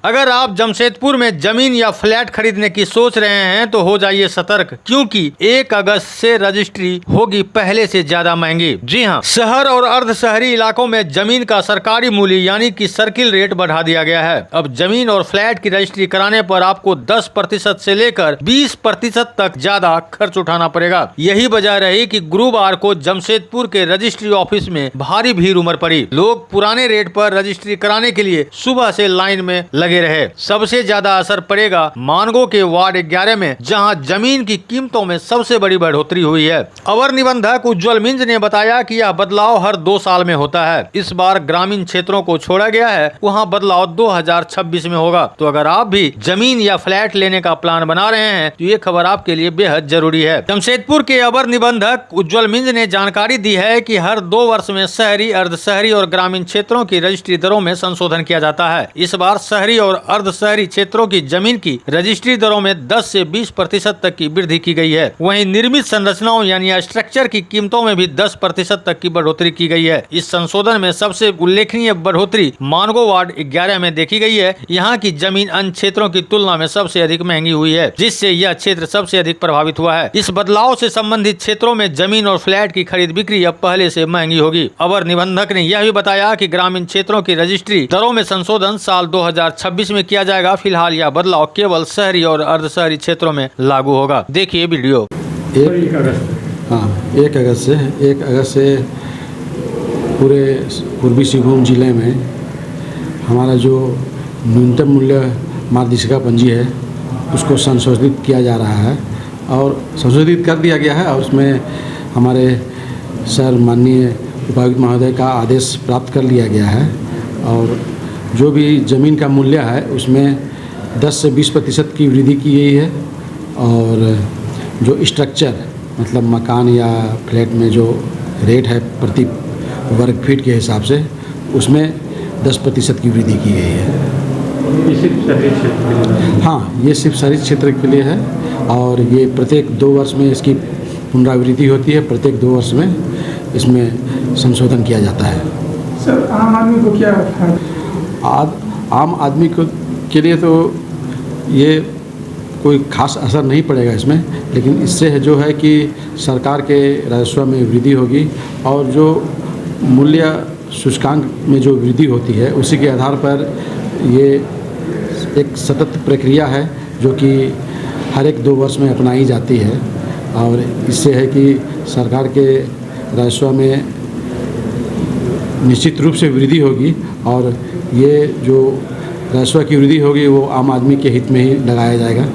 अगर आप जमशेदपुर में जमीन या फ्लैट खरीदने की सोच रहे हैं तो हो जाइए सतर्क, क्योंकि 1 अगस्त से रजिस्ट्री होगी पहले से ज्यादा महंगी। जी हां, शहर और अर्ध शहरी इलाकों में जमीन का सरकारी मूल्य यानी कि सर्किल रेट बढ़ा दिया गया है। अब जमीन और फ्लैट की रजिस्ट्री कराने पर आपको 10% से लेकर 20% तक ज्यादा खर्च उठाना पड़ेगा। यही वजह रही कि गुरुवार को जमशेदपुर के रजिस्ट्री ऑफिस में भारी भीड़ उमड़ पड़ी। लोग पुराने रेट पर रजिस्ट्री कराने के लिए सुबह से लाइन में लगे रहे। सबसे ज्यादा असर पड़ेगा मानगो के वार्ड 11 में, जहां जमीन की कीमतों में सबसे बड़ी बढ़ोतरी हुई है। अवर निबंधक उज्जवल मिंज ने बताया कि यह बदलाव हर 2 साल में होता है। इस बार ग्रामीण क्षेत्रों को छोड़ा गया है, वहां बदलाव 2026 में होगा। तो अगर आप भी जमीन या फ्लैट लेने का प्लान बना रहे हैं तो ये खबर आपके लिए बेहद जरूरी है। जमशेदपुर के अवर निबंधक उज्जवल मिंज ने जानकारी दी है कि हर 2 वर्ष में शहरी, अर्ध शहरी और ग्रामीण क्षेत्रों की रजिस्ट्री दरों में संशोधन किया जाता है। इस बार शहरी और अर्ध शहरी क्षेत्रों की जमीन की रजिस्ट्री दरों में 10 से 20% तक की वृद्धि की गई है। वहीं निर्मित संरचनाओं यानी स्ट्रक्चर की कीमतों में भी 10% तक की बढ़ोतरी की गई है। इस संशोधन में सबसे उल्लेखनीय बढ़ोतरी मानगो वार्ड 11 में देखी गई है। यहाँ की जमीन अन्य क्षेत्रों की तुलना में सबसे अधिक महंगी हुई है, जिससे यह क्षेत्र सबसे अधिक प्रभावित हुआ है। इस बदलाव से संबंधित क्षेत्रों में जमीन और फ्लैट की खरीद बिक्री अब पहले से महंगी होगी। अवर निबंधक ने यह भी बताया कि ग्रामीण क्षेत्रों की रजिस्ट्री दरों में संशोधन साल 2026 में किया जाएगा। फिलहाल यह बदलाव केवल शहरी और अर्ध शहरी क्षेत्रों में लागू होगा। देखिए वीडियो। 1 अगस्त से पूरे पूर्वी सिंहभूम जिले में हमारा जो न्यूनतम मूल्य मार्गदर्शिका पंजी है उसको संशोधित किया जा रहा है और संशोधित कर दिया गया है। और उसमें हमारे सर माननीय उपायुक्त महोदय का आदेश प्राप्त कर लिया गया है। और जो भी ज़मीन का मूल्य है उसमें 10 से 20% की वृद्धि की गई है। और जो स्ट्रक्चर मतलब मकान या फ्लैट में जो रेट है प्रति वर्ग फीट के हिसाब से उसमें 10% की वृद्धि की गई है। ये सिर्फ शहरी क्षेत्र? हाँ, ये सिर्फ शहरी क्षेत्र के लिए है और ये प्रत्येक 2 वर्ष में इसकी पुनरावृत्ति होती है। प्रत्येक 2 वर्ष में इसमें संशोधन किया जाता है। सर, आम आदमी को क्या है? आम आदमी के लिए तो ये कोई खास असर नहीं पड़ेगा इसमें, लेकिन इससे जो है कि सरकार के राजस्व में वृद्धि होगी और जो मूल्य सूचकांक में जो वृद्धि होती है उसी के आधार पर ये एक सतत प्रक्रिया है जो कि हर एक 2 वर्ष में अपनाई जाती है। और इससे है कि सरकार के राजस्व में निश्चित रूप से वृद्धि होगी और ये जो राजस्व की वृद्धि होगी वो आम आदमी के हित में ही लगाया जाएगा।